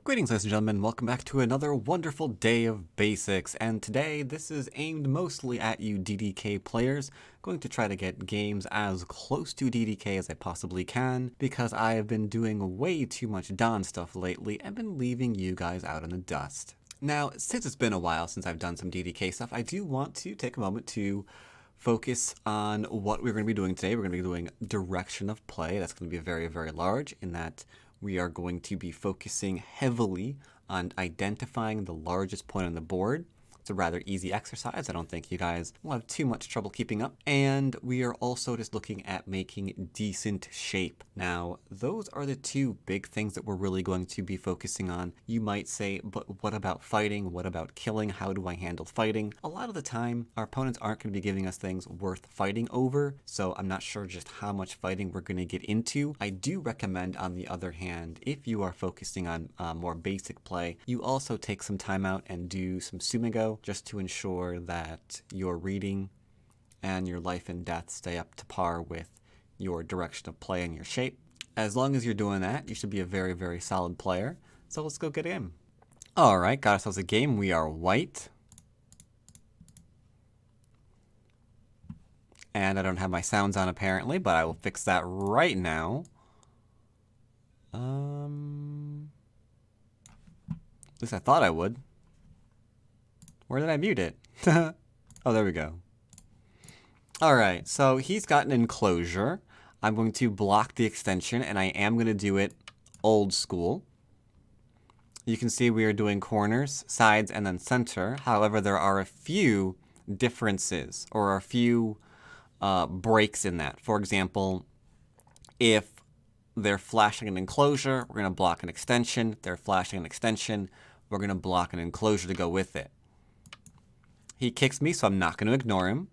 Greetings, ladies and gentlemen. Welcome back to another wonderful day of basics. And today, this is aimed mostly at you DDK players. I'm going to try to get games as close to DDK as I possibly can because I have been doing way too much Don stuff lately and been leaving you guys out in the dust. Now, since it's been a while since I've done some DDK stuff, I do want to take a moment to focus on what we're going to be doing today. We're going to be doing direction of play. That's going to be very, very large in that we are going to be focusing heavily on identifying the largest point on the board. It's a rather easy exercise. I don't think you guys will have too much trouble keeping up. And we are also just looking at making decent shape. Now, those are the two big things that we're really going to be focusing on. You might say, but what about fighting? What about killing? How do I handle fighting? A lot of the time, our opponents aren't going to be giving us things worth fighting over, so I'm not sure just how much fighting we're going to get into. I do recommend, on the other hand, if you are focusing on more basic play, you also take some time out and do some sumigo, just to ensure that your reading and your life and death stay up to par with your direction of play and your shape. As long as you're doing that, you should be a very, very solid player. So let's go get in. All right, got ourselves a game. We are white. And I don't have my sounds on apparently, but I will fix that right now. At least I thought I would. Where did I mute it? Oh, there we go. All right, so he's got an enclosure. I'm going to block the extension, and I am going to do it old school. You can see we are doing corners, sides, and then center. However, there are a few differences or a few breaks in that. For example, if they're flashing an enclosure, we're going to block an extension. If they're flashing an extension, we're going to block an enclosure to go with it. He kicks me, so I'm not going to ignore him.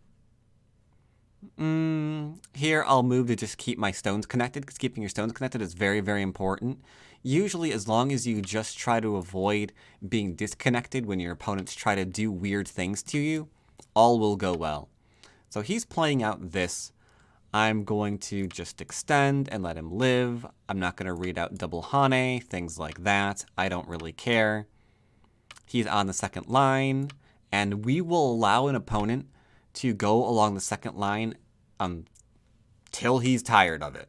Here, I'll move to just keep my stones connected, because keeping your stones connected is very, very important. Usually, as long as you just try to avoid being disconnected when your opponents try to do weird things to you, all will go well. So he's playing out this. I'm going to just extend and let him live. I'm not going to read out double hane, things like that. I don't really care. He's on the second line. And we will allow an opponent to go along the second line till he's tired of it.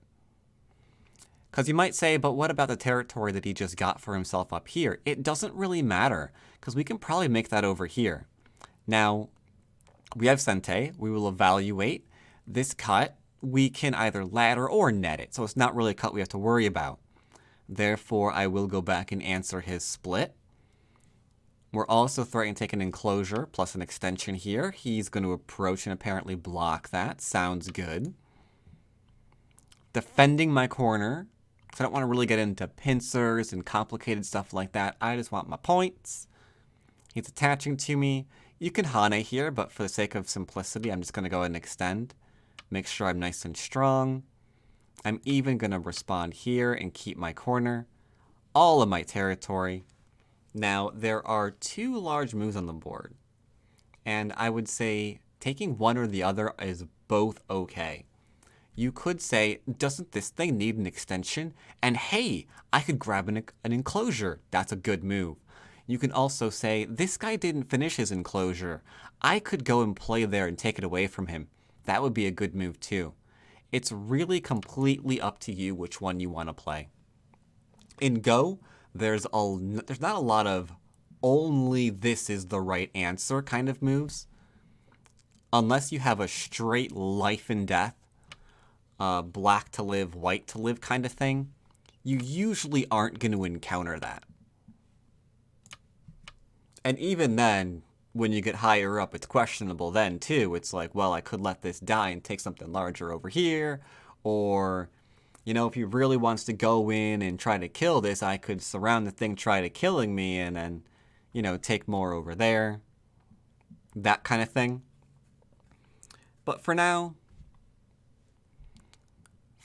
Because you might say, but what about the territory that he just got for himself up here? It doesn't really matter, because we can probably make that over here. Now, we have Sente. We will evaluate this cut. We can either ladder or net it, so it's not really a cut we have to worry about. Therefore, I will go back and answer his split. We're also threatening to take an enclosure plus an extension here. He's going to approach and apparently block that. Sounds good. Defending my corner, because I don't want to really get into pincers and complicated stuff like that. I just want my points. He's attaching to me. You can hane here, but for the sake of simplicity, I'm just going to go ahead and extend. Make sure I'm nice and strong. I'm even going to respond here and keep my corner. All of my territory. Now, there are two large moves on the board, and I would say taking one or the other is both okay. You could say, doesn't this thing need an extension? And hey, I could grab an enclosure. That's a good move. You can also say, this guy didn't finish his enclosure. I could go and play there and take it away from him. That would be a good move too. It's really completely up to you which one you want to play. In Go, there's not a lot of only this is the right answer kind of moves. Unless you have a straight life and death, black to live, white to live kind of thing, you usually aren't going to encounter that. And even then, when you get higher up, it's questionable then too. It's like, well, I could let this die and take something larger over here, or you know, if he really wants to go in and try to kill this, I could surround the thing, try to killing me, and then, you know, take more over there. That kind of thing. But for now,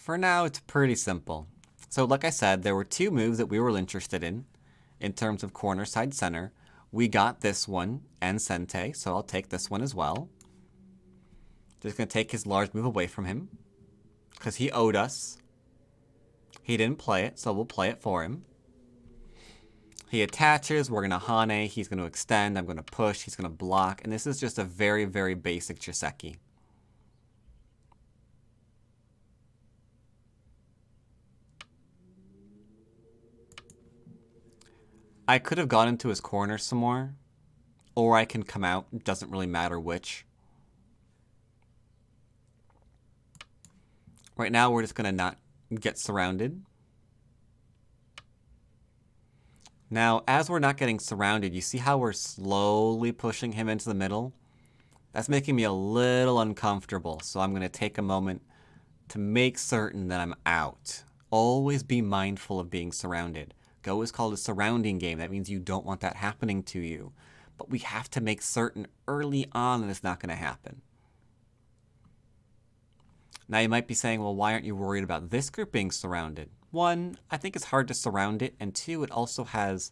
it's pretty simple. So like I said, there were two moves that we were interested in terms of corner, side, center. We got this one and Sente, so I'll take this one as well. Just going to take his large move away from him, because he owed us. He didn't play it, so we'll play it for him. He attaches, we're going to Hane, he's going to extend, I'm going to push, he's going to block, and this is just a very, very basic Chiseki. I could have gone into his corner some more, or I can come out, it doesn't really matter which. Right now, we're just going to not get surrounded. Now, as we're not getting surrounded, you see how we're slowly pushing him into the middle? That's making me a little uncomfortable, so I'm going to take a moment to make certain that I'm out. Always be mindful of being surrounded. Go is called a surrounding game. That means you don't want that happening to you. But we have to make certain early on that it's not going to happen. Now you might be saying, well, why aren't you worried about this group being surrounded? One, I think it's hard to surround it, and two, it also has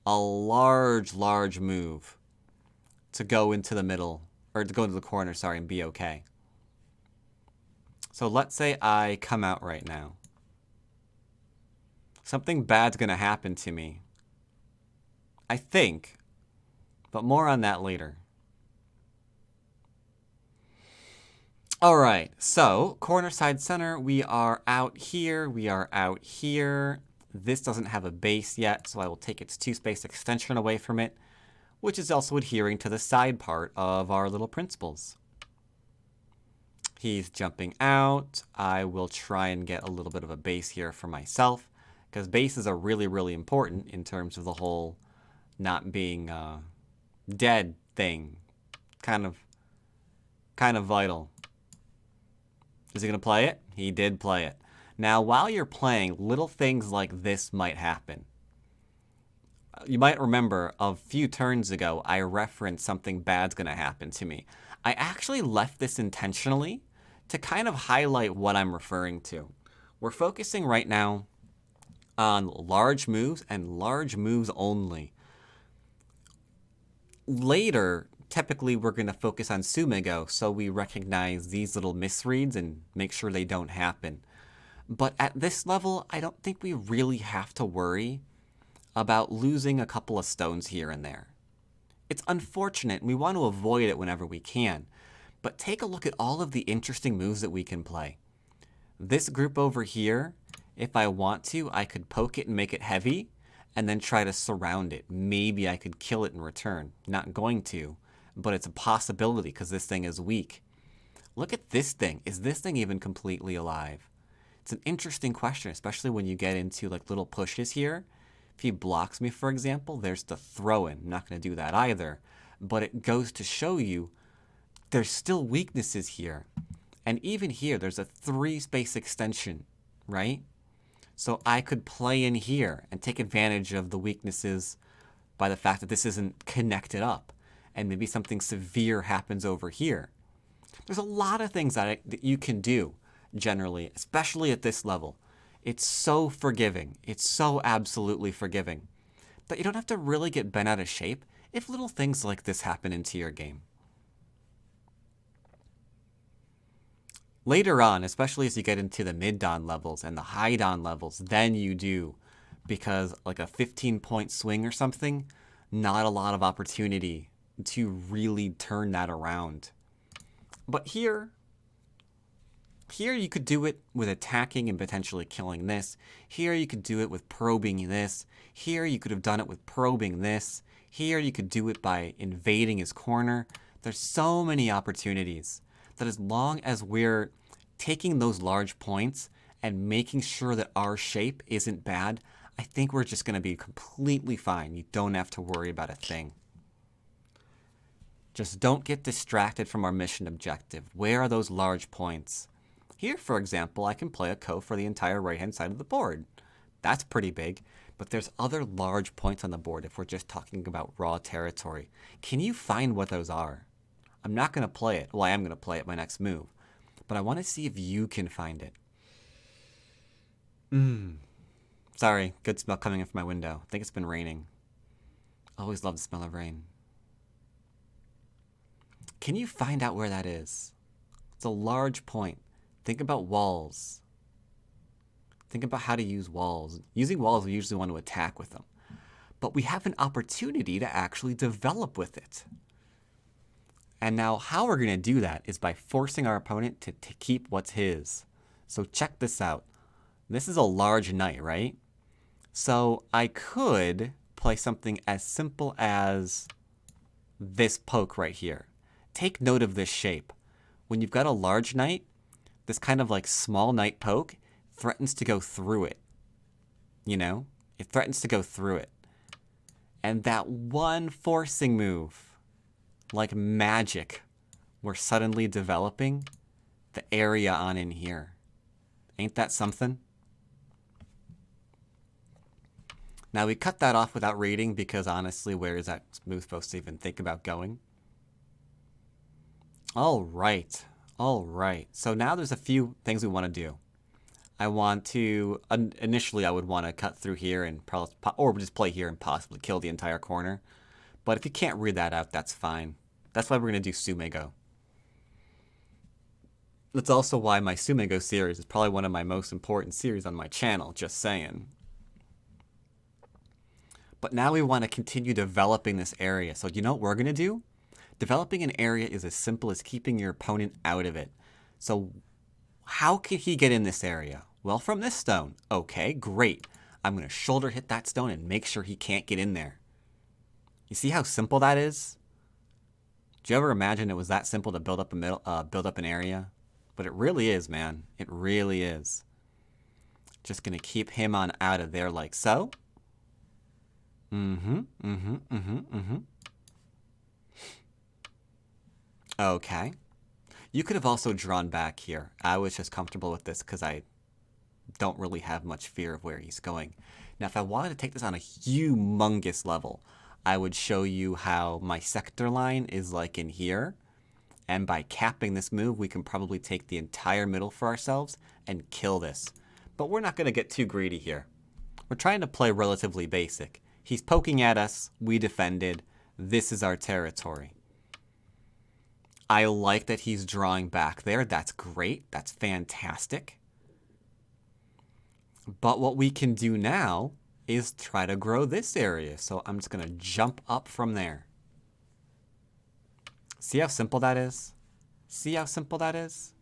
a large move to go into the middle, or to go into the corner, sorry, and be okay. So let's say I come out right now. Something bad's going to happen to me. I think, but more on that later. All right, so corner, side, center, we are out here, we are out here. This doesn't have a base yet, so I will take its 2-space extension away from it, which is also adhering to the side part of our little principles. He's jumping out. I will try and get a little bit of a base here for myself, because bases are really, really important in terms of the whole not being dead thing. Kind of vital. Is he going to play it? He did play it. Now, while you're playing, little things like this might happen. You might remember a few turns ago, I referenced something bad's going to happen to me. I actually left this intentionally to kind of highlight what I'm referring to. We're focusing right now on large moves and large moves only. Later, typically we're going to focus on Sumego, so we recognize these little misreads and make sure they don't happen. But at this level, I don't think we really have to worry about losing a couple of stones here and there. It's unfortunate, and we want to avoid it whenever we can. But take a look at all of the interesting moves that we can play. This group over here, if I want to, I could poke it and make it heavy, and then try to surround it. Maybe I could kill it in return. Not going to. But it's a possibility because this thing is weak. Look at this thing. Is this thing even completely alive? It's an interesting question, especially when you get into like little pushes here. If he blocks me, for example, there's the throw-in. I'm not going to do that either. But it goes to show you there's still weaknesses here. And even here, there's a 3-space extension, right? So I could play in here and take advantage of the weaknesses by the fact that this isn't connected up. And maybe something severe happens over here. There's a lot of things that you can do, generally, especially at this level. It's so forgiving. It's so absolutely forgiving that you don't have to really get bent out of shape if little things like this happen into your game. Later on, especially as you get into the mid-dan levels and the high-dan levels, then you do. Because like a 15-point swing or something, not a lot of opportunity to really turn that around. But here you could do it with attacking and potentially killing this. Here you could do it with probing this. Here you could have done it with probing this. Here you could do it by invading his corner. There's so many opportunities that as long as we're taking those large points and making sure that our shape isn't bad, I think we're just going to be completely fine. You don't have to worry about a thing. Just don't get distracted from our mission objective. Where are those large points? Here, for example, I can play a Ko for the entire right-hand side of the board. That's pretty big, but there's other large points on the board if we're just talking about raw territory. Can you find what those are? I'm not going to play it. Well, I am going to play it my next move, but I want to see if you can find it. Sorry, good smell coming in from my window. I think it's been raining. Always love the smell of rain. Can you find out where that is? It's a large point. Think about walls. Think about how to use walls. Using walls, we usually want to attack with them. but we have an opportunity to actually develop with it. And now how we're going to do that is by forcing our opponent to keep what's his. So check this out. This is a large knight, right? So I could play something as simple as this poke right here. Take note of this shape. When you've got a large knight, this kind of like small knight poke threatens to go through it. You know? It threatens to go through it. And that one forcing move, like magic, we're suddenly developing the area on in here. Ain't that something? Now we cut that off without raiding because honestly, where is that move supposed to even think about going? All right. So now there's a few things we want to do. I want to, initially I would want to cut through here and probably, or just play here and possibly kill the entire corner. But if you can't read that out, that's fine. That's why we're going to do Sumego. That's also why my Sumego series is probably one of my most important series on my channel, just saying. But now we want to continue developing this area. So you know what we're going to do? Developing an area is as simple as keeping your opponent out of it. So how can he get in this area? Well, from this stone. Okay, great. I'm going to shoulder hit that stone and make sure he can't get in there. You see how simple that is? Do you ever imagine it was that simple to build up an area? But it really is, man. It really is. Just going to keep him on out of there like so. Okay. You could have also drawn back here. I was just comfortable with this because I don't really have much fear of where he's going. Now, if I wanted to take this on a humongous level, I would show you how my sector line is like in here. And by capping this move, we can probably take the entire middle for ourselves and kill this. But we're not going to get too greedy here. We're trying to play relatively basic. He's poking at us. We defended. This is our territory. I like that he's drawing back there. That's great. That's fantastic. But what we can do now is try to grow this area. So I'm just going to jump up from there. See how simple that is? See how simple that is?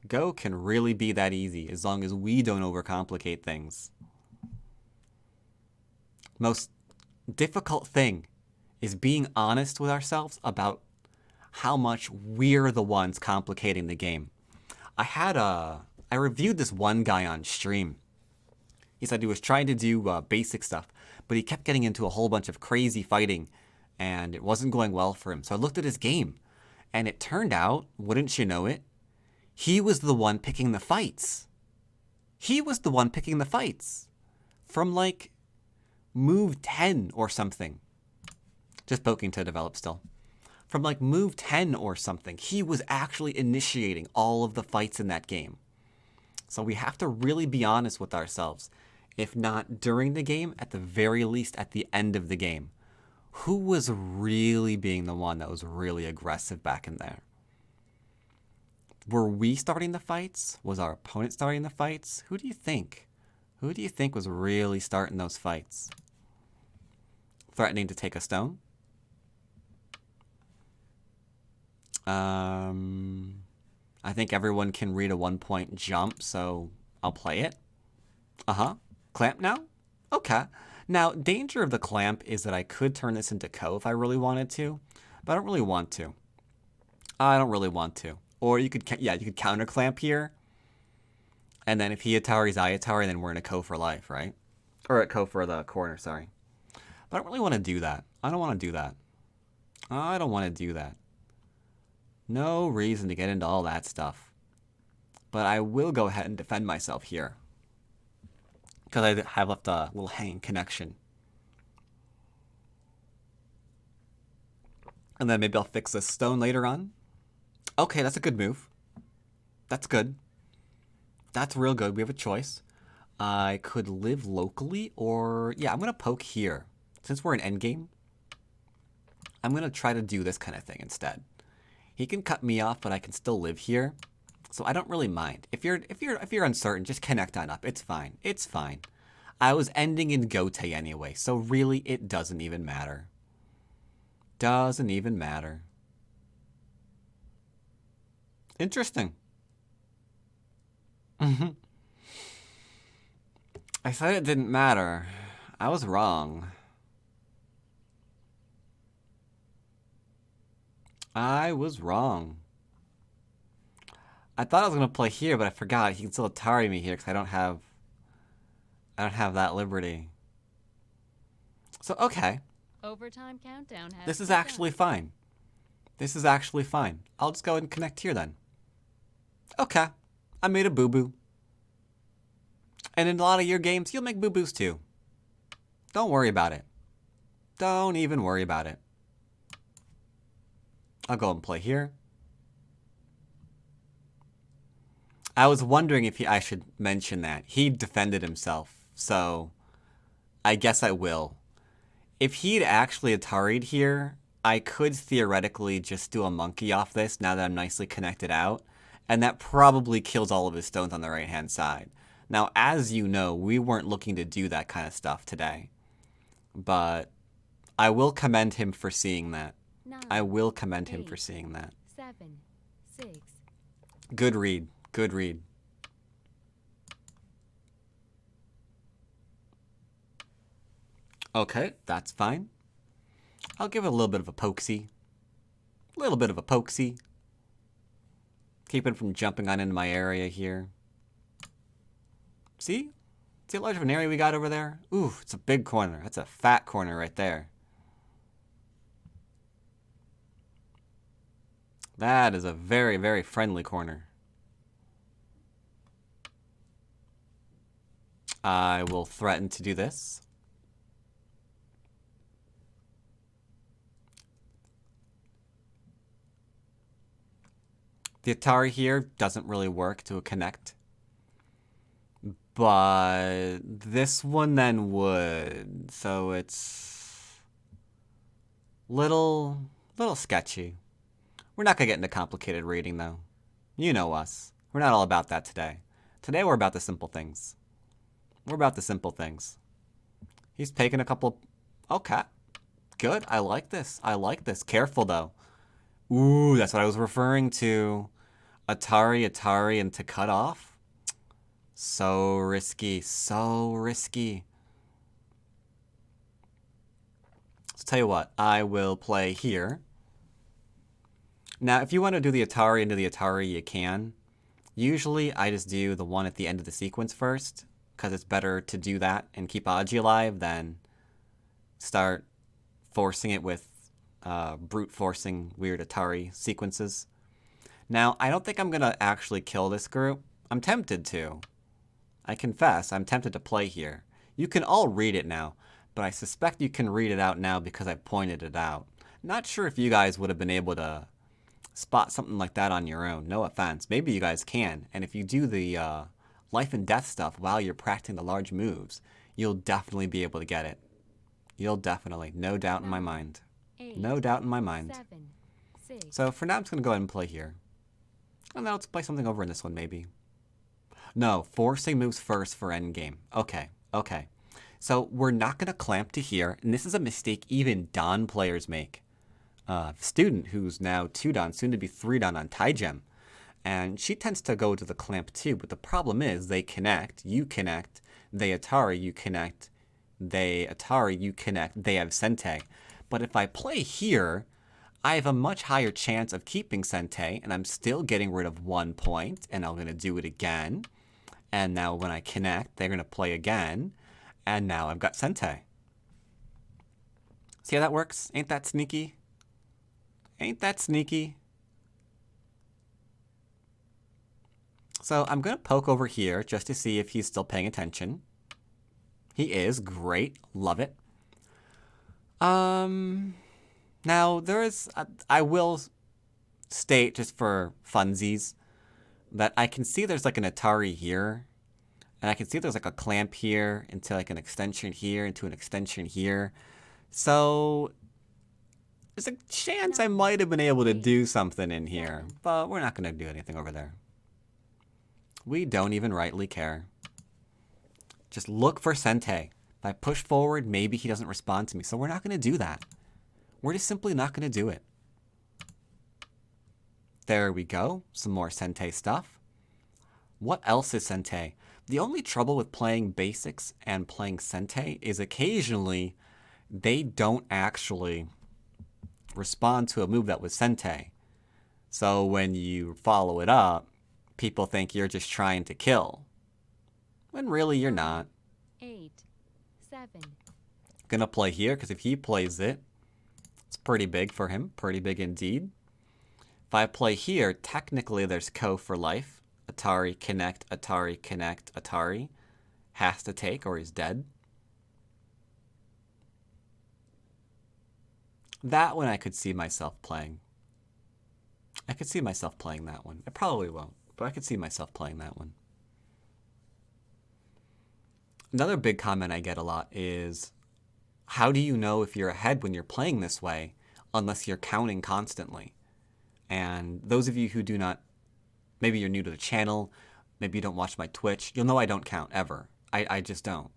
Go can really be that easy as long as we don't overcomplicate things. Most difficult thing is being honest with ourselves about how much we're the ones complicating the game. I reviewed this one guy on stream. He said he was trying to do basic stuff, but he kept getting into a whole bunch of crazy fighting, and it wasn't going well for him. So I looked at his game, and it turned out, wouldn't you know it, he was the one picking the fights. He was the one picking the fights. From like move 10 or something. Just poking to develop still. From like move 10 or something, he was actually initiating all of the fights in that game. So we have to really be honest with ourselves. If not during the game, at the very least at the end of the game. Who was really being the one that was really aggressive back in there? Were we starting the fights? Was our opponent starting the fights? Who do you think? Who do you think was really starting those fights? Threatening to take a stone? I think everyone can read a 1-point jump, so I'll play it. Clamp now? Okay. Now, danger of the clamp is that I could turn this into Ko if I really wanted to, but I don't really want to. I don't really want to. Or you could, you could counter clamp here, and then if he Atari's I Atari, then we're in a Ko for life, right? Or a Ko for the corner, sorry. But I don't really want to do that. I don't want to do that. I don't want to do that. No reason to get into all that stuff. But I will go ahead and defend myself here. Because I have left a little hanging connection. And then maybe I'll fix this stone later on. Okay, that's a good move. That's good. That's real good. We have a choice. I could live locally or... Yeah, I'm going to poke here. Since we're in Endgame, I'm going to try to do this kind of thing instead. He can cut me off, but I can still live here. So I don't really mind. If you're uncertain, just connect on up. It's fine. It's fine. I was ending in Gote anyway, so really it doesn't even matter. Doesn't even matter. Interesting. I said it didn't matter. I was wrong. I was wrong. I thought I was gonna play here, but I forgot. He can still Atari me here because I don't have that liberty. So okay. Overtime countdown has This is begun. actually fine. This is actually fine. I'll just go ahead and connect here then. Okay. I made a boo-boo. And in a lot of your games, you'll make boo-boos too. Don't worry about it. Don't even worry about it. I'll go and play here. I was wondering if I should mention that. He defended himself, so I guess I will. If he'd actually Atari'd here, I could theoretically just do a monkey off this now that I'm nicely connected out, and that probably kills all of his stones on the right-hand side. Now, as you know, we weren't looking to do that kind of stuff today, but I will commend him for seeing that. 9, I will commend him 8, for seeing that. 7, 6. Good read. Good read. Okay, that's fine. I'll give it a little bit of a pokesy. A little bit of a pokesy. Keep it from jumping on into my area here. See? See how large of an area we got over there? Ooh, it's a big corner. That's a fat corner right there. That is a very, very friendly corner. I will threaten to do this. The Atari here doesn't really work to connect. But this one then would. So it's little sketchy. We're not going to get into complicated reading though. You know us. We're not all about that today. Today we're about the simple things. We're about the simple things. He's taking a couple... Okay. Good. I like this. I like this. Careful though. Ooh, that's what I was referring to. Atari, and to cut off. So risky. So risky. So tell you what. I will play here. Now, if you want to do the Atari into the Atari, you can. Usually, I just do the one at the end of the sequence first, because it's better to do that and keep Aji alive than start forcing it with brute forcing weird Atari sequences. Now, I don't think I'm going to actually kill this group. I'm tempted to. I confess, I'm tempted to play here. You can all read it now, but I suspect you can read it out now because I pointed it out. Not sure if you guys would have been able to spot something like that on your own. No offense. Maybe you guys can. And if you do the life and death stuff while you're practicing the large moves, you'll definitely be able to get it. You'll definitely. No doubt in my mind. 8, No doubt in my mind. 7, 6. So for now, I'm just going to go ahead and play here. And then let's play something over in this one, maybe. No, forcing moves first for endgame. Okay, okay. So we're not going to clamp to here. And this is a mistake even Don players make. Student who's now 2 Dan, soon to be 3 Dan on Taigem. And she tends to go to the clamp too, but the problem is they connect, you connect, they Atari, you connect, they Atari, you connect, they have Sente. But if I play here, I have a much higher chance of keeping Sente, and I'm still getting rid of 1 point, and I'm going to do it again. And now when I connect, they're going to play again, and now I've got Sente. See how that works? Ain't that sneaky? Ain't that sneaky? So I'm going to poke over here just to see if he's still paying attention. He is. Great. Love it. Now, I will state, just for funsies, that I can see there's like an Atari here. And I can see there's like a clamp here into like an extension here into an extension here. So there's a chance I might have been able to do something in here. But we're not going to do anything over there. We don't even rightly care. Just look for Sente. If I push forward, maybe he doesn't respond to me. So we're not going to do that. We're just simply not going to do it. There we go. Some more Sente stuff. What else is Sente? The only trouble with playing basics and playing Sente is occasionally they don't actually respond to a move that was Sente. So when you follow it up, people think you're just trying to kill. When really you're not. 8, 7. Gonna play here because if he plays it, it's pretty big for him. Pretty big indeed. If I play here, technically there's Ko for life. Atari, connect, Atari, connect, Atari. Has to take or he's dead. That one I could see myself playing. I could see myself playing that one. I probably won't, but I could see myself playing that one. Another big comment I get a lot is, how do you know if you're ahead when you're playing this way unless you're counting constantly? And those of you who do not, maybe you're new to the channel, maybe you don't watch my Twitch, you'll know I don't count ever. I just don't.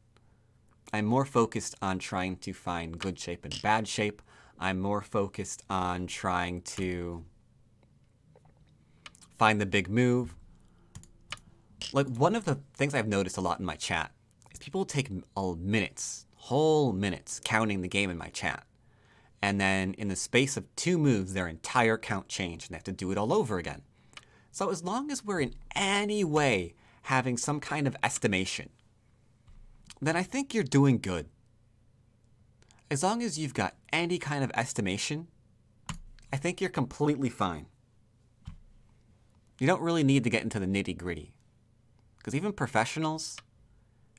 I'm more focused on trying to find good shape and bad shape. I'm more focused on trying to find the big move. Like, one of the things I've noticed a lot in my chat is people take minutes, whole minutes, counting the game in my chat. And then in the space of 2 moves, their entire count changed, and they have to do it all over again. So as long as we're in any way having some kind of estimation, then I think you're doing good. As long as you've got any kind of estimation, I think you're completely fine. You don't really need to get into the nitty-gritty. Because even professionals,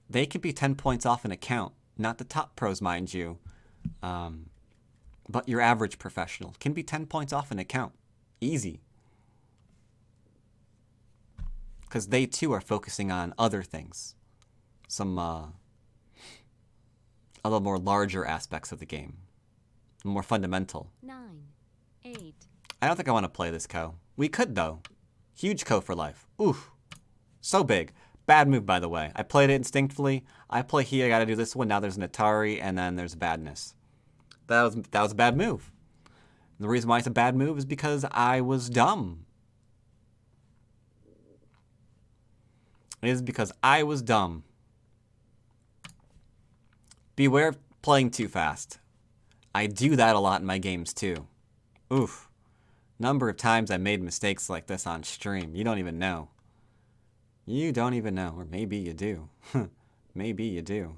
they can be 10 points off an account. Not the top pros, mind you. But your average professional can be 10 points off an account. Easy. Because they too are focusing on other things. Some other more larger aspects of the game. More fundamental. 9, 8. I don't think I want to play this Ko. We could though. Huge Ko for life. Oof. So big. Bad move, by the way. I played it instinctively. I play here, I gotta do this one. Now there's an Atari, and then there's badness. That was a bad move. And the reason why it's a bad move is because I was dumb. It is because I was dumb. Beware of playing too fast. I do that a lot in my games too. Oof. Number of times I made mistakes like this on stream. You don't even know. You don't even know. Or maybe you do. Maybe you do.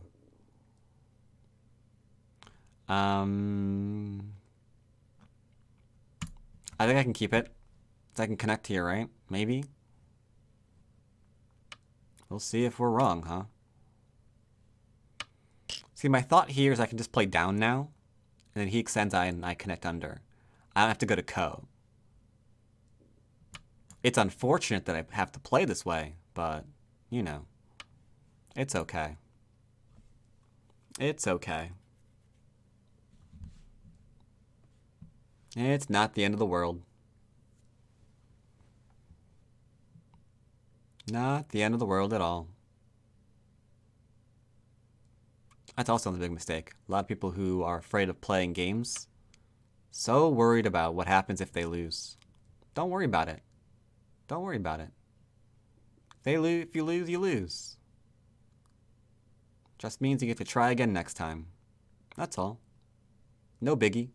I think I can keep it. So I can connect here, right? Maybe. We'll see if we're wrong, huh? See, my thought here is I can just play down now. And then he extends and I connect under. I don't have to go to Ko. It's unfortunate that I have to play this way, but, you know, it's okay. It's okay. It's not the end of the world. Not the end of the world at all. That's also a big mistake. A lot of people who are afraid of playing games, so worried about what happens if they lose. Don't worry about it. Don't worry about it. If you lose, you lose. Just means you get to try again next time. That's all. No biggie.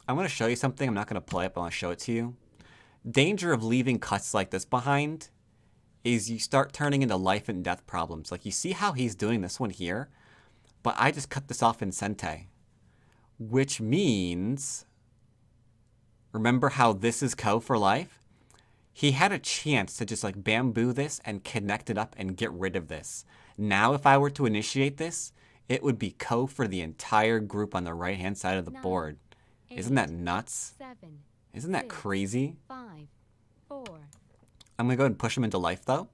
I want to show you something. I'm not going to play it, but I want to show it to you. Danger of leaving cuts like this behind is you start turning into life and death problems. Like, you see how he's doing this one here? But I just cut this off in Sente. Which means, remember how this is Ko for life? He had a chance to just like bamboo this and connect it up and get rid of this. Now if I were to initiate this, it would be Ko for the entire group on the right-hand side of the board. Isn't that nuts? 7. Isn't that crazy? 5, 4. I'm going to go ahead and push him into life, though.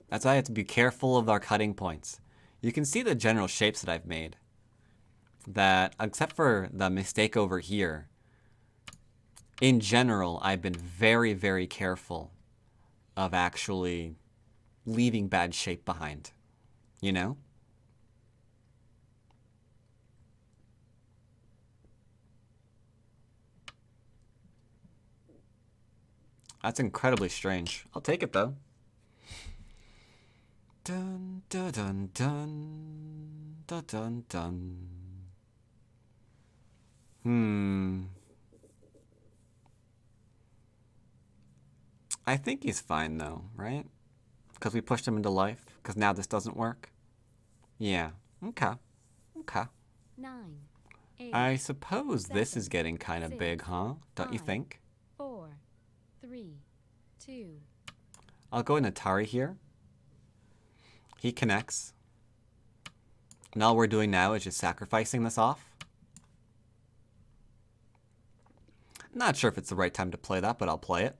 That's why I have to be careful of our cutting points. You can see the general shapes that I've made. That, except for the mistake over here, in general, I've been very, very careful of actually leaving bad shape behind, you know? That's incredibly strange. I'll take it, though. Dun, dun, dun, dun, dun, dun, dun. I think he's fine, though, right? Because we pushed him into life? Because now this doesn't work? Yeah. Okay. Okay. 9, 8, I suppose this is 7, getting kind of 6, big, huh? Don't you 5, think? 4, 3, 2. I'll go into Atari here. He connects. And all we're doing now is just sacrificing this off. Not sure if it's the right time to play that, but I'll play it.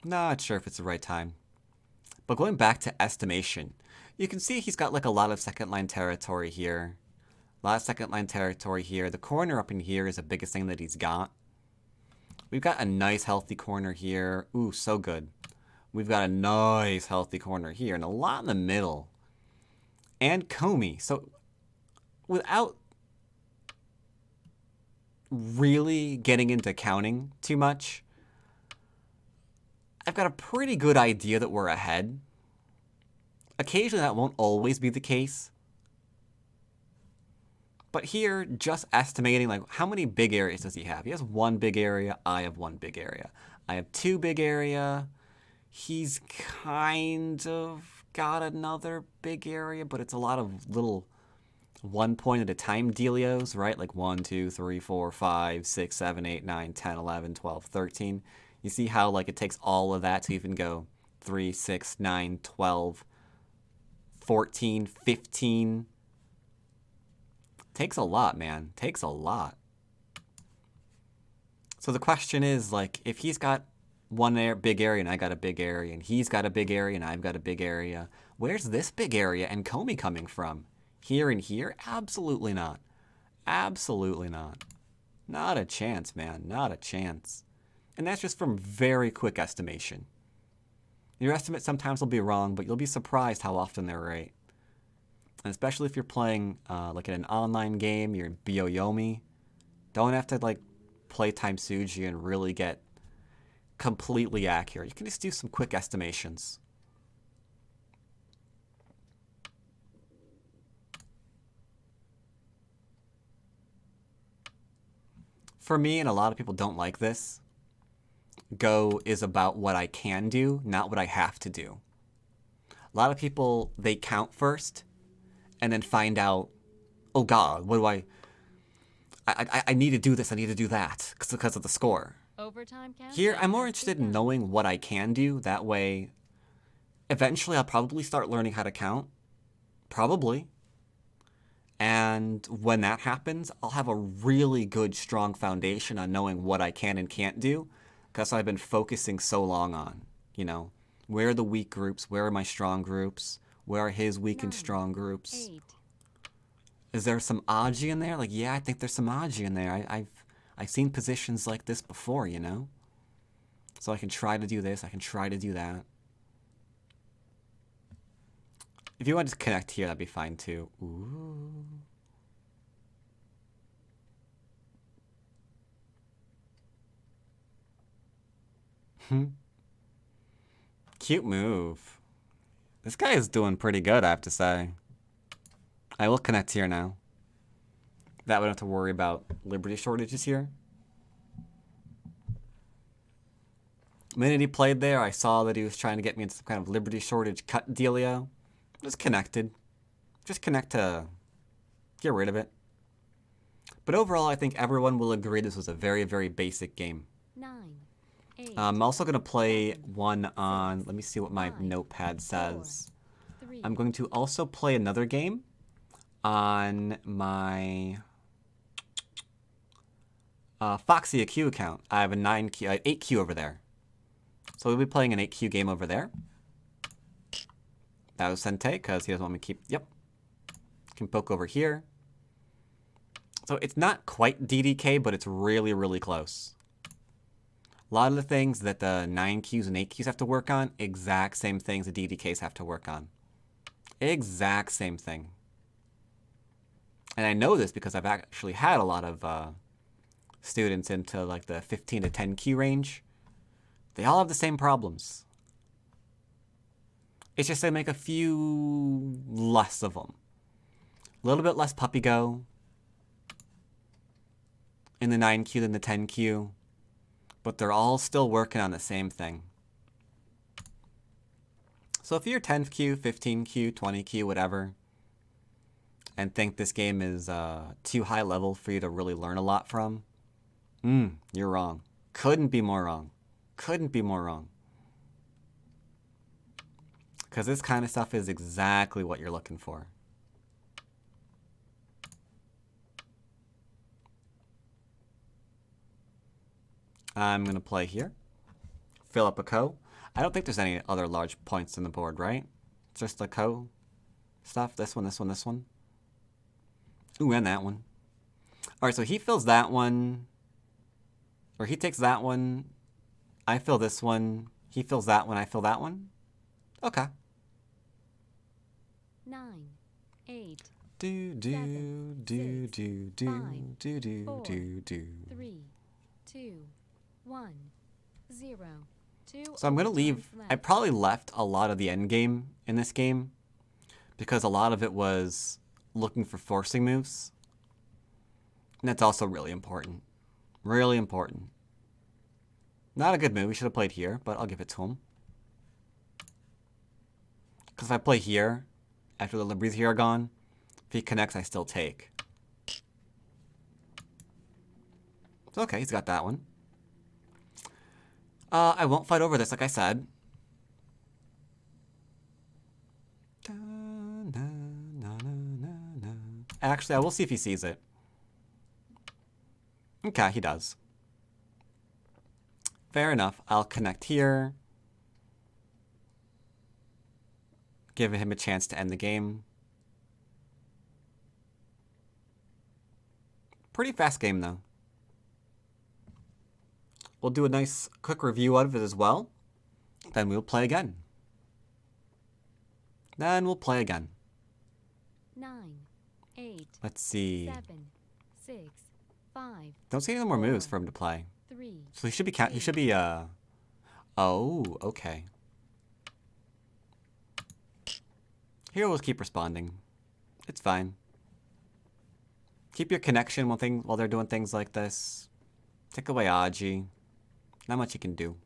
Not sure if it's the right time. But going back to estimation, you can see he's got like a lot of second line territory here. A lot of second line territory here. The corner up in here is the biggest thing that he's got. We've got a nice healthy corner here. Ooh, so good. We've got a nice healthy corner here and a lot in the middle. And Comey. So without really getting into counting too much, I've got a pretty good idea that we're ahead. Occasionally that won't always be the case. But here, just estimating, like, how many big areas does he have? He has one big area. I have one big area. I have two big area. He's kind of got another big area, but it's a lot of little 1 point at a time dealios, right? Like 1, 2, 3, 4, 5, 6, 7, 8, 9, 10, 11, 12, 13. You see how, like, it takes all of that to even go 3, 6, 9, 12, 14, 15. Takes a lot, man. Takes a lot. So the question is, like, if he's got one big area and I got a big area, and he's got a big area and I've got a big area, where's this big area and Comey coming from? Here and here? Absolutely not. Absolutely not. Not a chance, man. Not a chance. And that's just from very quick estimation. Your estimate sometimes will be wrong, but you'll be surprised how often they're right. And especially if you're playing like in an online game, you're in Byoyomi. Don't have to like play Time Suji and really get completely accurate. You can just do some quick estimations. For me, and a lot of people don't like this, Go is about what I can do, not what I have to do. A lot of people, they count first and then find out, oh God, what do I need to do this, I need to do that because of the score. Overtime count. Here, I'm more interested in knowing what I can do. That way, eventually I'll probably start learning how to count. Probably. And when that happens, I'll have a really good, strong foundation on knowing what I can and can't do. Because I've been focusing so long on, you know, where are the weak groups? Where are my strong groups? Where are his weak and strong groups? 8, Is there some Aji in there? Like, yeah, I think there's some Aji in there. I've seen positions like this before, you know? So I can try to do this. I can try to do that. If you want to connect here, that'd be fine too. Ooh. Cute move. This guy is doing pretty good, I have to say. I will connect here now. That way I don't have to worry about liberty shortages here. The minute he played there, I saw that he was trying to get me into some kind of liberty shortage cut dealio. Just connected. Just connect to get rid of it. But overall, I think everyone will agree this was a very, very basic game. 9, 8. I'm also going to play one on, let me see what my notepad says. 3. I'm going to also play another game on my Foxy AQ account. I have a 8Q over there. So we'll be playing an 8Q game over there. That was Sente, because he doesn't want me to keep, yep. Can poke over here. So it's not quite DDK, but it's really, really close. A lot of the things that the 9Qs and 8Qs have to work on, exact same things the DDKs have to work on. Exact same thing. And I know this because I've actually had a lot of students into like the 15 to 10Q range. They all have the same problems. It's just they make a few less of them. A little bit less puppy go in the 9Q than the 10Q. But they're all still working on the same thing. So if you're 10Q, 15Q, 20Q, whatever, and think this game is too high level for you to really learn a lot from, you're wrong. Couldn't be more wrong. Couldn't be more wrong. Because this kind of stuff is exactly what you're looking for. I'm going to play here. Fill up a co. I don't think there's any other large points in the board, right? It's just the co stuff. This one, this one, this one. Ooh, and that one. All right, so he fills that one. Or he takes that one. I fill this one. He fills that one. I fill that one. Okay. 9, 8, Do, do, 7, do, 6, do, do, 5, do, do, 4, do, do. 3, 2, 1, 0, 2. So I'm going to leave. I probably left a lot of the end game in this game because a lot of it was looking for forcing moves. And that's also really important. Really important. Not a good move. We should have played here, but I'll give it to him. Because if I play here, after the Libris here are gone, if he connects, I still take. It's okay. He's got that one. I won't fight over this, like I said. Actually, I will see if he sees it. Okay, he does. Fair enough. I'll connect here. Give him a chance to end the game. Pretty fast game, though. We'll do a nice quick review of it as well. Then we'll play again. Then we'll play again. 9, 8, Let's see. 7, 6, 5. Don't see any more moves for him to play. 3. So he should be Oh, okay. Heroes keep responding. It's fine. Keep your connection while they're doing things like this. Take away Aji. Not much you can do.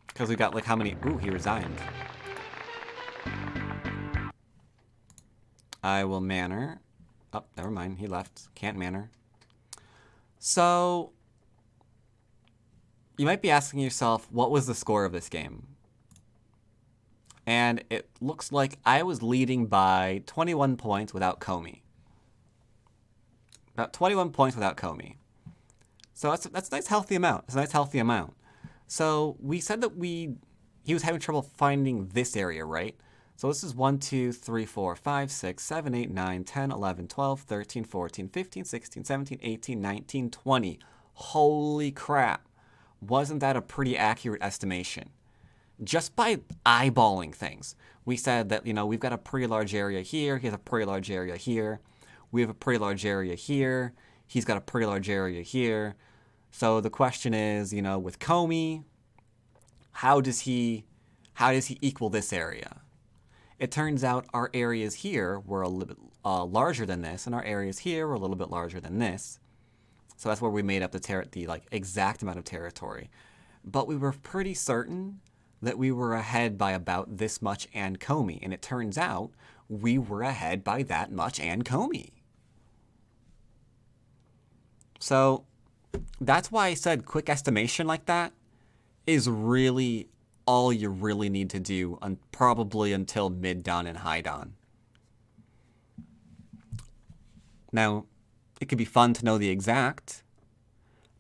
Because we got like how many... Ooh, he resigned. I will manner. Oh, never mind. He left. Can't manner. So... You might be asking yourself, what was the score of this game? And it looks like I was leading by 21 points without Comey. About 21 points without Comey. So that's a nice healthy amount. It's a nice healthy amount. So we said that he was having trouble finding this area, right? So this is 1, 2, 3, 4, 5, 6, 7, 8, 9, 10, 11, 12, 13, 14, 15, 16, 17, 18, 19, 20. Holy crap. Wasn't that a pretty accurate estimation? Just by eyeballing things. We said that, we've got a pretty large area here. He has a pretty large area here. We have a pretty large area here. He's got a pretty large area here. So the question is, with Comey, how does he equal this area? It turns out our areas here were a little bit larger than this, and our areas here were a little bit larger than this. So that's where we made up the exact amount of territory. But we were pretty certain that we were ahead by about this much and Comey, and it turns out we were ahead by that much and Comey. So that's why I said quick estimation like that is really all you really need to do, probably until mid-dawn and high-dawn. Now, it could be fun to know the exact,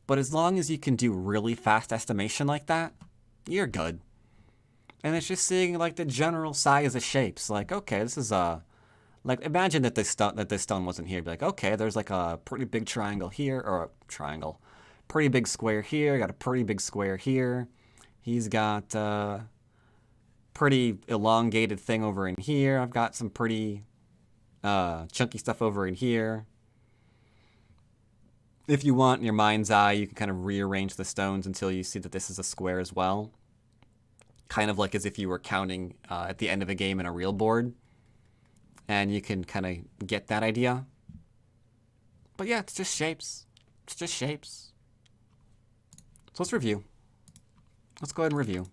but as long as you can do really fast estimation like that, you're good. And it's just seeing like the general size of shapes. Like, okay, this is like imagine that this stone wasn't here. Be like, okay, there's like a pretty big triangle here, or a pretty big square here, got a pretty big square here. He's got a pretty elongated thing over in here. I've got some pretty chunky stuff over in here. If you want, in your mind's eye, you can kind of rearrange the stones until you see that this is a square as well. Kind of like as if you were counting at the end of a game in a real board. And you can kind of get that idea. But yeah, it's just shapes. It's just shapes. So let's review. Let's go ahead and review.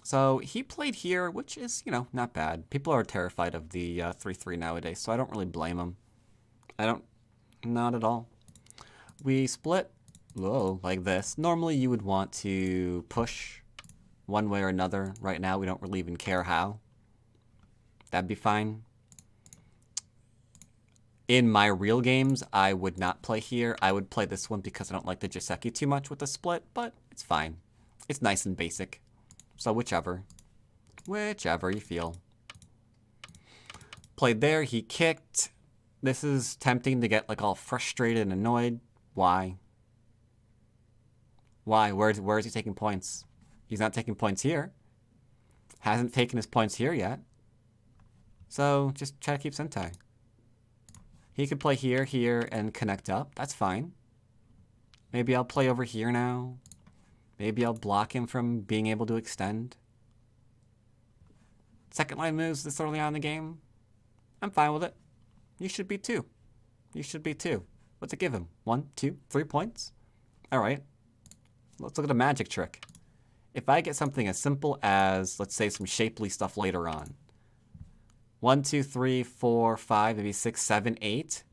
So he played here, which is, you know, not bad. People are terrified of the 3-3 nowadays, so I don't really blame them. Not at all. We split, like this. Normally you would want to push one way or another. Right now we don't really even care how. That'd be fine. In my real games, I would not play here. I would play this one because I don't like the Joseki too much with the split, but it's fine. It's nice and basic. So whichever. Whichever you feel. Played there, he kicked. This is tempting to get like all frustrated and annoyed. Why? Why? Where is he taking points? He's not taking points here. Hasn't taken his points here yet. So just try to keep Sentai. He could play here, here, and connect up. That's fine. Maybe I'll play over here now. Maybe I'll block him from being able to extend. Second line moves this early on in the game. I'm fine with it. You should be too. You should be too. What's it give him? 1, 2, 3 points? Alright. Let's look at a magic trick. If I get something as simple as, let's say, some shapely stuff later on. 1, 2, 3, 4, 5, maybe 6, 7, 8.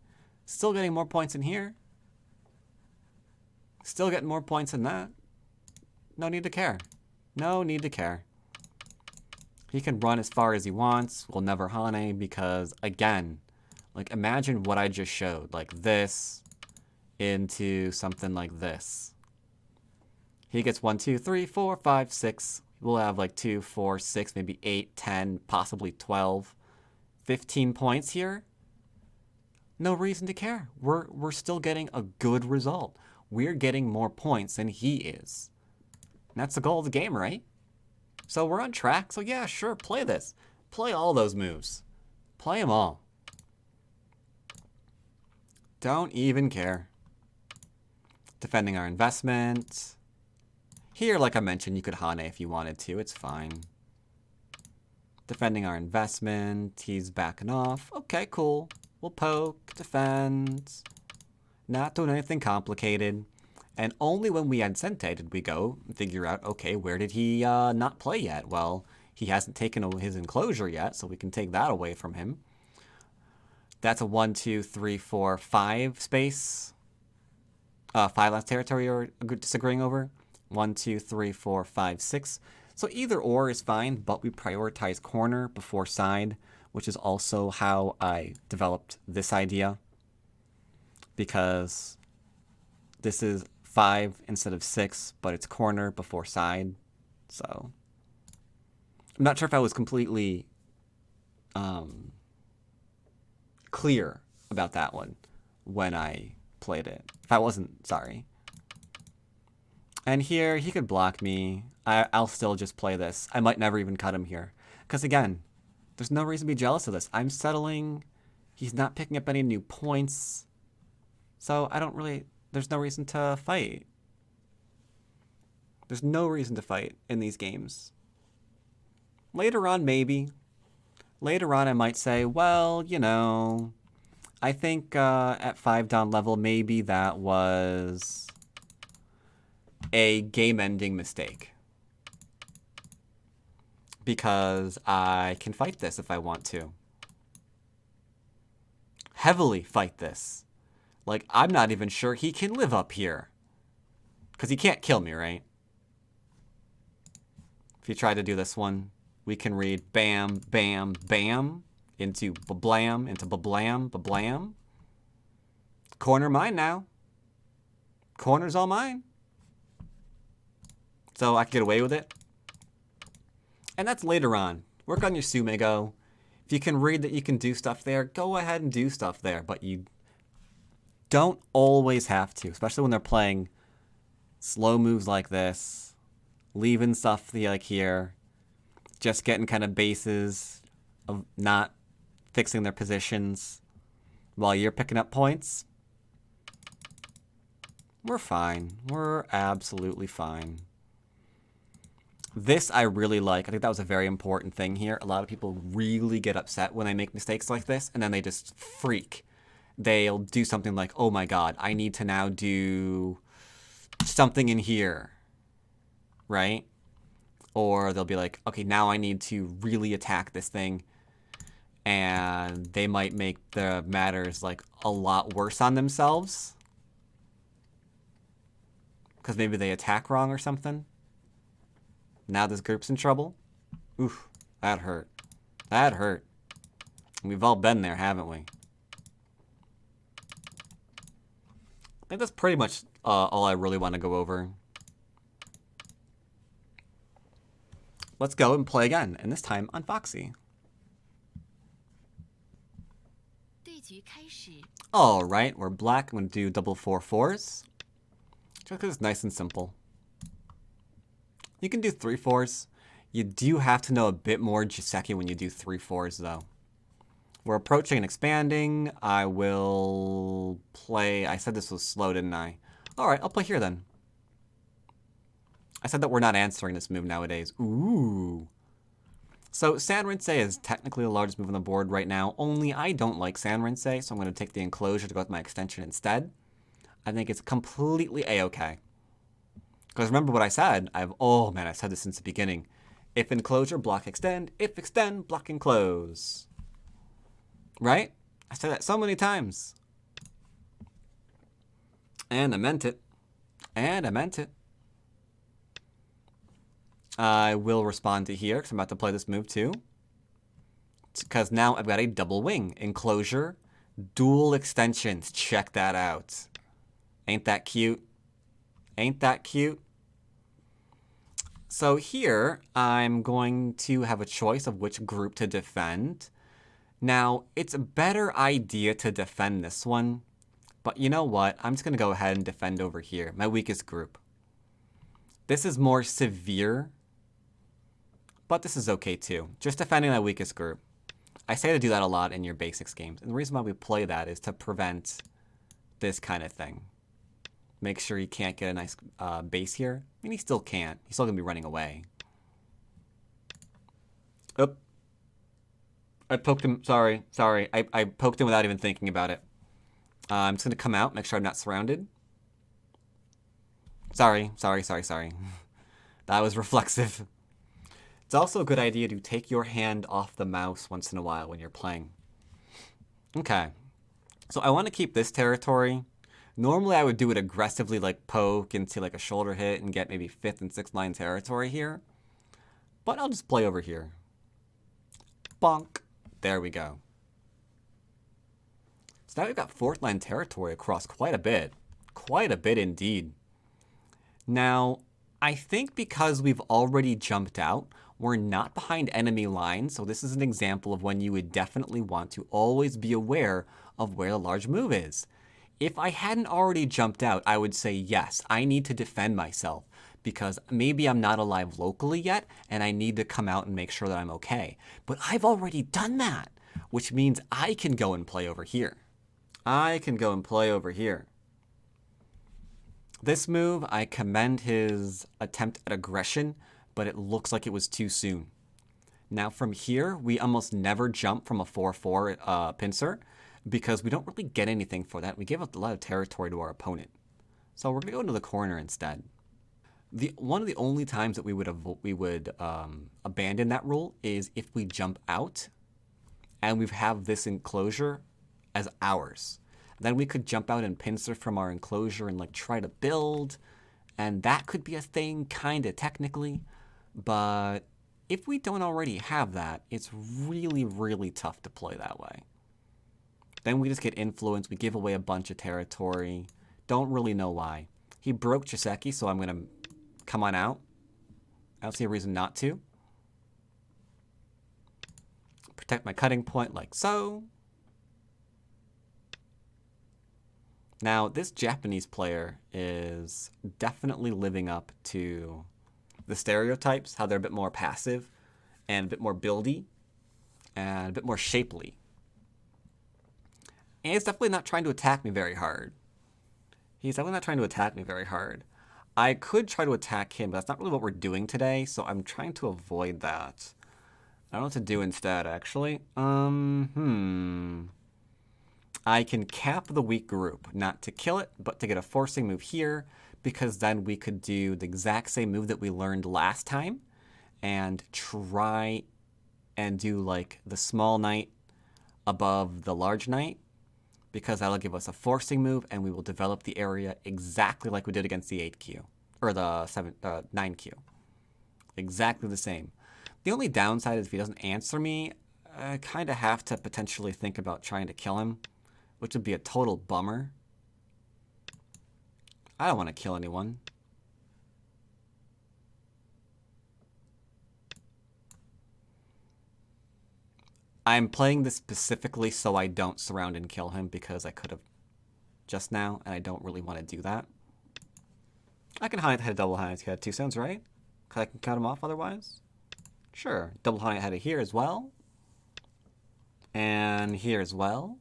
Still getting more points in here. Still getting more points in that. No need to care. No need to care. He can run as far as he wants. We'll never Hane because, again, like imagine what I just showed. Like this into something like this. He gets 1, 2, 3, 4, 5, 6. We'll have like 2, 4, 6, maybe 8, 10, possibly 12. 15 points here. No reason to care. We're still getting a good result. We're getting more points than he is. And that's the goal of the game, right? So we're on track. So yeah, sure, play this. Play all those moves. Play them all. Don't even care. Defending our investment. Here, like I mentioned, you could Hane if you wanted to. It's fine. Defending our investment. He's backing off. Okay, cool. We'll poke, defend. Not doing anything complicated. And only when we had Sentai did we go and figure out, okay, where did he not play yet? Well, he hasn't taken his enclosure yet, so we can take that away from him. That's a 1, 2, 3, 4, 5 space. 5 last territory you're disagreeing over. 1, 2, 3, 4, 5, 6. So either or is fine, but we prioritize corner before side, which is also how I developed this idea. Because this is 5 instead of 6, but it's corner before side. So I'm not sure if I was completely clear about that one when I played it. If I wasn't, sorry. And here, he could block me. I'll still just play this. I might never even cut him here. Because again, there's no reason to be jealous of this. I'm settling. He's not picking up any new points. So I don't really... There's no reason to fight. There's no reason to fight in these games. Later on, maybe. Later on, I might say, well, you know... I think at 5 down level, maybe that was a game-ending mistake. Because I can fight this if I want to. Heavily fight this. Like, I'm not even sure he can live up here. Because he can't kill me, right? If you try to do this one, we can read bam, bam, bam, into bablam, into bablam, bablam. Corner mine now. Corner's all mine. So I can get away with it. And that's later on. Work on your Sumego. If you can read that you can do stuff there, go ahead and do stuff there. But you don't always have to, especially when they're playing slow moves like this, leaving stuff like here, just getting kind of bases of not fixing their positions while you're picking up points. We're fine. We're absolutely fine. This I really like. I think that was a very important thing here. A lot of people really get upset when they make mistakes like this, and then they just freak. They'll do something like, oh my god, I need to now do something in here, right? Or they'll be like, okay, now I need to really attack this thing, and they might make the matters like a lot worse on themselves because maybe they attack wrong or something. Now this group's in trouble. Oof, that hurt. That hurt. We've all been there, haven't we? I think that's pretty much all I really want to go over. Let's go and play again, and this time on Foxy. Alright, we're black. I'm going to do double 4-4s. Just because it's nice and simple. You can do 3-4s. You do have to know a bit more Jiseki when you do 3-4s, though. We're approaching and expanding. I will play... I said this was slow, didn't I? Alright, I'll play here then. I said that we're not answering this move nowadays. Ooh. So, Sand Rinse is technically the largest move on the board right now, only I don't like Sand Rinse, so I'm going to take the enclosure to go with my extension instead. I think it's completely A-okay. Because remember what I said, oh man, I said this since the beginning. If enclosure, block extend. If extend, block enclose. Right? I said that so many times. And I meant it. And I meant it. I will respond to here because I'm about to play this move too. Because now I've got a double wing. Enclosure, dual extensions. Check that out. Ain't that cute? Ain't that cute? So here, I'm going to have a choice of which group to defend. Now, it's a better idea to defend this one. But you know what? I'm just going to go ahead and defend over here. My weakest group. This is more severe. But this is okay too. Just defending my weakest group. I say to do that a lot in your basics games. And the reason why we play that is to prevent this kind of thing. Make sure he can't get a nice base here. I mean, he still can't. He's still going to be running away. Oop. I poked him. Sorry. I poked him without even thinking about it. I'm just going to come out, make sure I'm not surrounded. Sorry. That was reflexive. It's also a good idea to take your hand off the mouse once in a while when you're playing. Okay. So I want to keep this territory. Normally I would do it aggressively, like poke into like a shoulder hit and get maybe 5th and 6th line territory here. But I'll just play over here. Bonk. There we go. So now we've got 4th line territory across quite a bit. Quite a bit indeed. Now, I think because we've already jumped out, we're not behind enemy lines, so this is an example of when you would definitely want to always be aware of where the large move is. If I hadn't already jumped out, I would say, yes, I need to defend myself because maybe I'm not alive locally yet and I need to come out and make sure that I'm okay. But I've already done that, which means I can go and play over here. I can go and play over here. This move, I commend his attempt at aggression, but it looks like it was too soon. Now from here, we almost never jump from a 4-4 pincer because we don't really get anything for that. We give up a lot of territory to our opponent. So we're going to go into the corner instead. One of the only times that we would abandon that rule is if we jump out and we have this enclosure as ours. Then we could jump out and pincer from our enclosure and like try to build. And that could be a thing, kind of technically. But if we don't already have that, it's really, really tough to play that way. Then we just get influence. We give away a bunch of territory. Don't really know why. He broke Jiseki, so I'm going to come on out. I don't see a reason not to. Protect my cutting point like so. Now, this Japanese player is definitely living up to the stereotypes, how they're a bit more passive and a bit more buildy and a bit more shapely. And he's definitely not trying to attack me very hard. I could try to attack him, but that's not really what we're doing today, so I'm trying to avoid that. I don't know what to do instead, actually. I can cap the weak group, not to kill it, but to get a forcing move here, because then we could do the exact same move that we learned last time, and try and do like the small knight above the large knight, because that'll give us a forcing move, and we will develop the area exactly like we did against the 8Q, or the 9Q. Exactly the same. The only downside is if he doesn't answer me, I kind of have to potentially think about trying to kill him, which would be a total bummer. I don't want to kill anyone. I'm playing this specifically so I don't surround and kill him, because I could have just now, and I don't really want to do that. I can hide the head of double high head 2 sounds, right? Because I can cut him off otherwise. Sure, double high head here as well. And here as well.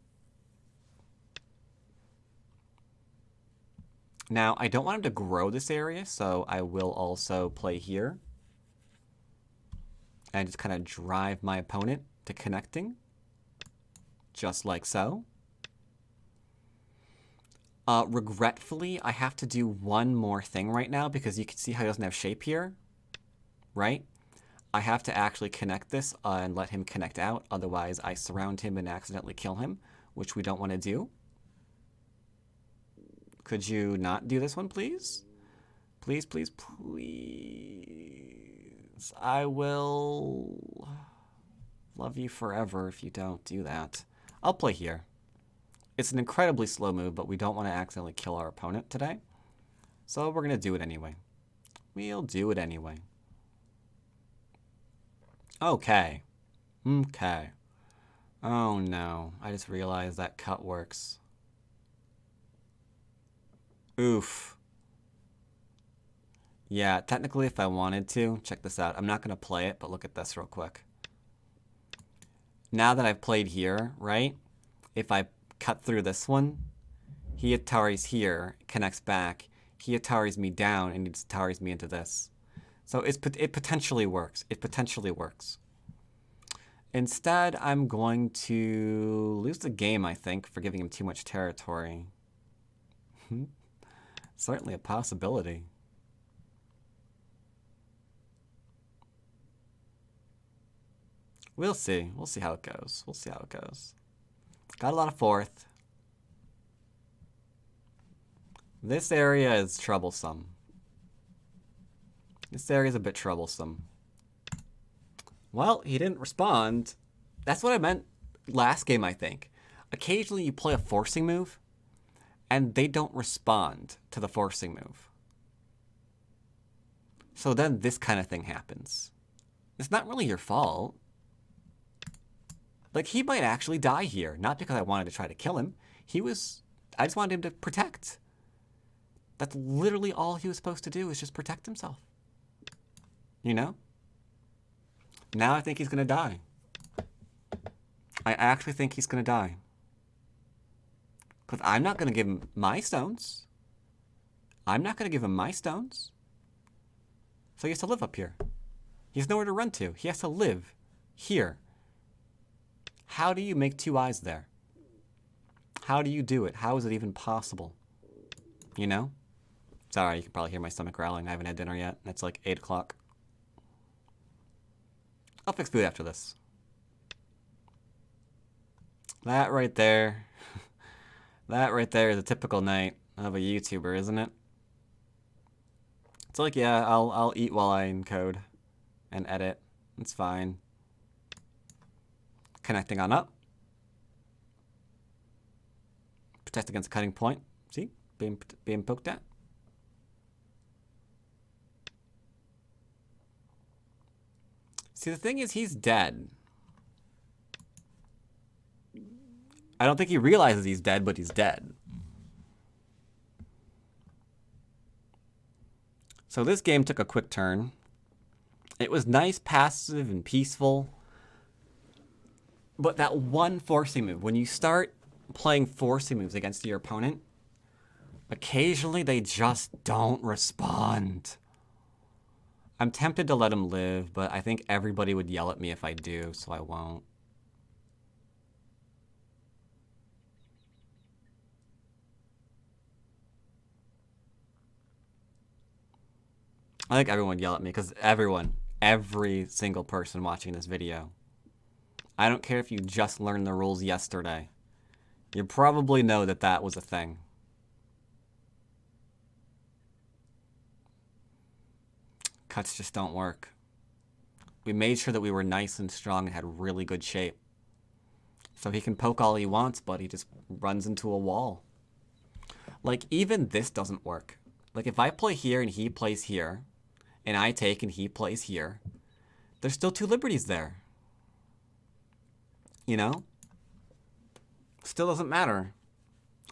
Now, I don't want him to grow this area, so I will also play here. And just kind of drive my opponent to connecting. Just like so. Regretfully, I have to do one more thing right now, because you can see how he doesn't have shape here. Right? I have to actually connect this and let him connect out. Otherwise, I surround him and accidentally kill him, which we don't want to do. Could you not do this one, please? Please, please, please. I will love you forever if you don't do that. I'll play here. It's an incredibly slow move, but we don't want to accidentally kill our opponent today. So we're going to do it anyway. We'll do it anyway. Okay. Okay. Oh no, I just realized that cut works. Oof. Yeah, technically if I wanted to, check this out. I'm not going to play it, but look at this real quick. Now that I've played here, right? If I cut through this one, he Ataris here, connects back. He Ataris me down, and he Ataris me into this. So it potentially works. It potentially works. Instead, I'm going to lose the game, I think, for giving him too much territory. Certainly a possibility. We'll see. We'll see how it goes. We'll see how it goes. Got a lot of fourth. This area is troublesome. This area is a bit troublesome. Well, he didn't respond. That's what I meant last game, I think. Occasionally you play a forcing move, and they don't respond to the forcing move. So then this kind of thing happens. It's not really your fault. Like, he might actually die here. Not because I wanted to try to kill him. I just wanted him to protect. That's literally all he was supposed to do, is just protect himself. You know? Now I think he's going to die. I actually think he's going to die. Because I'm not going to give him my stones. I'm not going to give him my stones. So he has to live up here. He has nowhere to run to. He has to live here. How do you make 2 eyes there? How do you do it? How is it even possible? You know? Sorry, you can probably hear my stomach growling. I haven't had dinner yet. It's like 8 o'clock. I'll fix food after this. That right there. That right there is a typical night of a YouTuber, isn't it? It's like, yeah, I'll eat while I encode and edit. It's fine. Connecting on up. Protect against a cutting point. See? Being poked at. See, the thing is, he's dead. I don't think he realizes he's dead, but he's dead. So this game took a quick turn. It was nice, passive, and peaceful. But that one forcing move, when you start playing forcing moves against your opponent, occasionally they just don't respond. I'm tempted to let him live, but I think everybody would yell at me if I do, so I won't. I think everyone would yell at me, because every single person watching this video, I don't care if you just learned the rules yesterday, you probably know that that was a thing. Cuts just don't work. We made sure that we were nice and strong and had really good shape. So he can poke all he wants, but he just runs into a wall. Like, even this doesn't work. Like, if I play here and he plays here, and I take and he plays here, there's still 2 liberties there. You know? Still doesn't matter.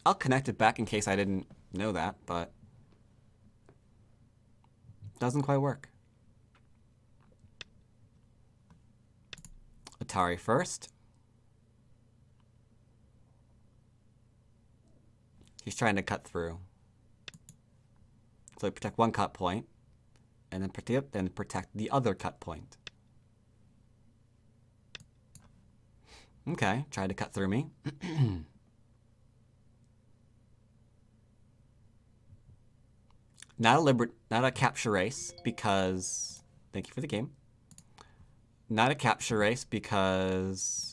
I'll connect it back in case I didn't know that, but doesn't quite work. Atari first. He's trying to cut through. So protect one cut point, and then protect the other cut point. Okay, tried to cut through me. Not a capture race because thank you for the game. Not a capture race because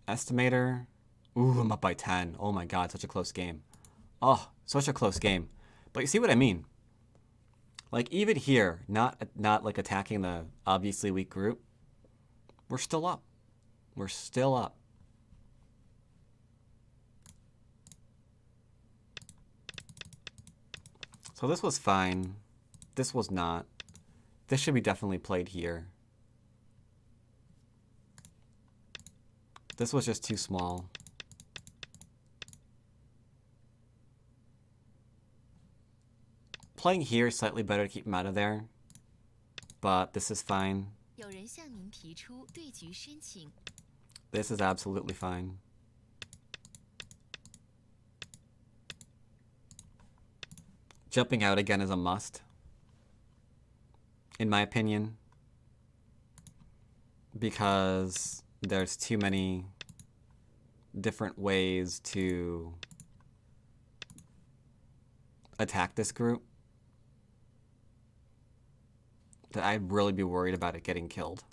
estimator. Ooh, I'm up by 10. Oh my god, such a close game. Oh, such a close game. But you see what I mean? Like, even here, not like attacking the obviously weak group, we're still up. We're still up. So this was fine. This was not. This should be definitely played here. This was just too small. Playing here is slightly better to keep him out of there, but this is fine. This is absolutely fine. Jumping out again is a must, in my opinion, because there's too many different ways to attack this group that I'd really be worried about it getting killed.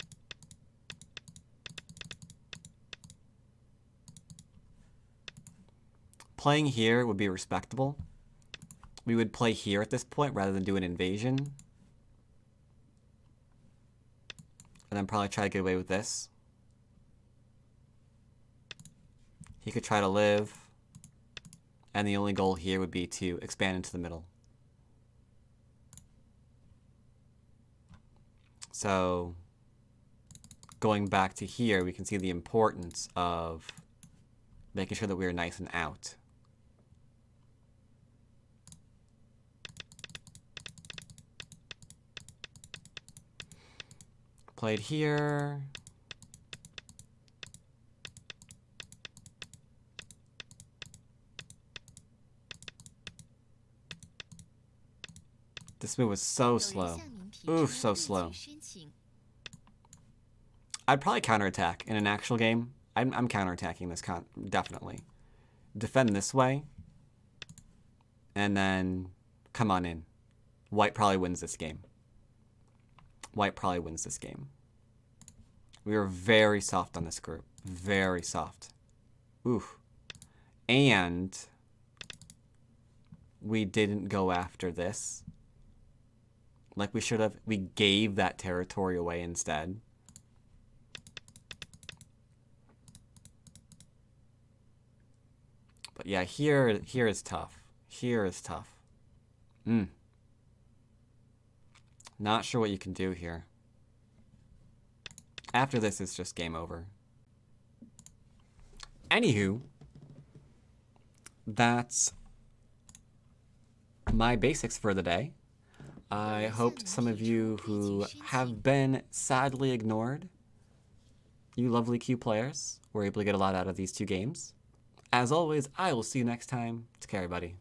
Playing here would be respectable. We would play here at this point rather than do an invasion. And then probably try to get away with this. He could try to live. And the only goal here would be to expand into the middle. So, going back to here, we can see the importance of making sure that we are nice and out. Played here. This move was so slow. Oof, so slow. I'd probably counterattack in an actual game. I'm counterattacking this definitely. Defend this way. And then come on in. White probably wins this game. White probably wins this game. We were very soft on this group. Very soft. Oof. And we didn't go after this like we should have. We gave that territory away instead. But yeah, here is tough. Here is tough. Not sure what you can do here. After this, it's just game over. Anywho, that's my basics for the day. I hoped some of you who have been sadly ignored, you lovely Q players, were able to get a lot out of these two games. As always, I will see you next time. Take care, everybody.